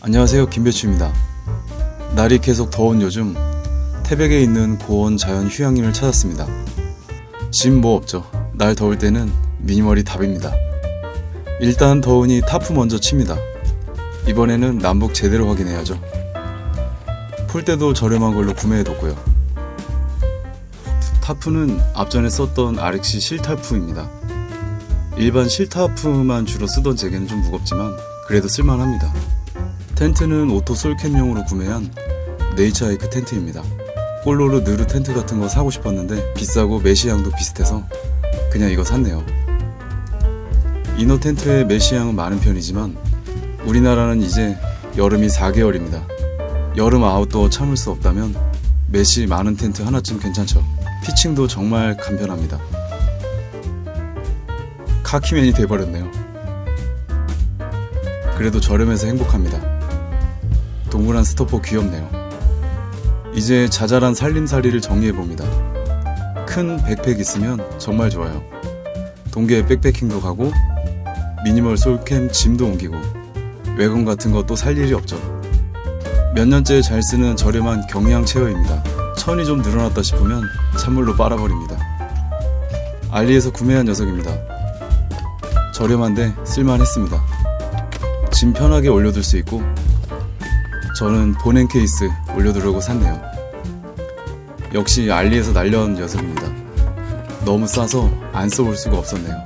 안녕하세요, 김배추입니다. 날이 계속 더운 요즘 태백에 있는 고원자연휴양림을 찾았습니다. 집 뭐 없죠. 날 더울 때는 미니멀이 답입니다. 일단 더우니 타프 먼저 칩니다. 이번에는 남북 제대로 확인해야죠. 풀때도 저렴한 걸로 구매해뒀고요. 타프는 앞전에 썼던 RX 실타프입니다. 일반 실타프만 주로 쓰던 제게는 좀 무겁지만 그래도 쓸만합니다. 텐트는 오토 솔캠용으로 구매한 네이처하이크 텐트입니다. 꼴로르 느르 텐트 같은 거 사고 싶었는데 비싸고 메시향도 비슷해서 그냥 이거 샀네요. 이너 텐트의 메시향은 많은 편이지만 우리나라는 이제 여름이 4개월입니다. 여름 아웃도어 참을 수 없다면 메시 많은 텐트 하나쯤 괜찮죠. 피칭도 정말 간편합니다. 카키맨이 돼버렸네요. 그래도 저렴해서 행복합니다. 동그란 스토퍼 귀엽네요. 이제 자잘한 살림살이를 정리해봅니다. 큰 백팩 있으면 정말 좋아요. 동계 백패킹도 가고 미니멀 솔캠 짐도 옮기고 외건 같은 거 또 살 일이 없죠. 몇 년째 잘 쓰는 저렴한 경량 체어입니다. 천이 좀 늘어났다 싶으면 찬물로 빨아버립니다. 알리에서 구매한 녀석입니다. 저렴한데 쓸만했습니다. 짐 편하게 올려둘 수 있고 저는 보냉 케이스 올려두려고 샀네요. 역시 알리에서 날려온 녀석입니다. 너무 싸서 안 써볼 수가 없었네요.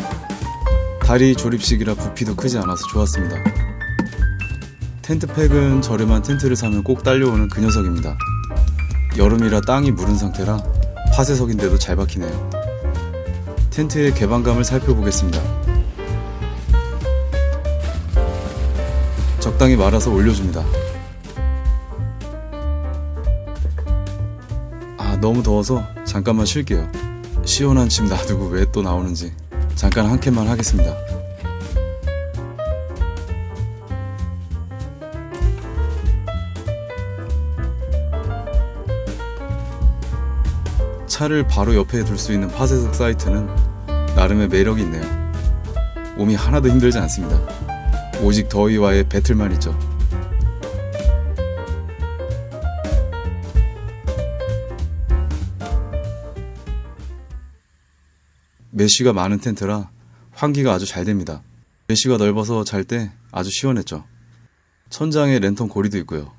다리 조립식이라 부피도 크지 않아서 좋았습니다. 텐트팩은 저렴한 텐트를 사면 꼭 딸려오는 그 녀석입니다. 여름이라 땅이 무른 상태라 파쇄석인데도 잘 박히네요. 텐트의 개방감을 살펴보겠습니다. 적당히 말아서 올려줍니다. 너무 더워서 잠깐만 쉴게요. 시원한 침 놔두고 왜 또 나오는지 잠깐 한 캔만 하겠습니다. 차를 바로 옆에 둘 수 있는 파쇄석 사이트는 나름의 매력이 있네요. 몸이 하나도 힘들지 않습니다. 오직 더위와의 배틀만 있죠. 메쉬가 많은 텐트라 환기가 아주 잘 됩니다. 메쉬가 넓어서 잘 때 아주 시원했죠. 천장에 랜턴 고리도 있고요.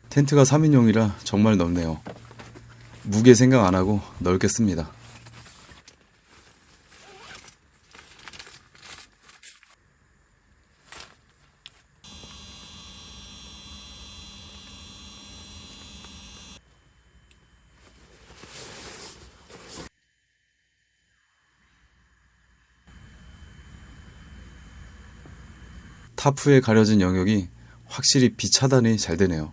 텐트가 3인용이라 정말 넓네요. 무게 생각 안하고 넓게 씁니다. 타프에 가려진 영역이 확실히 비 차단이 잘 되네요.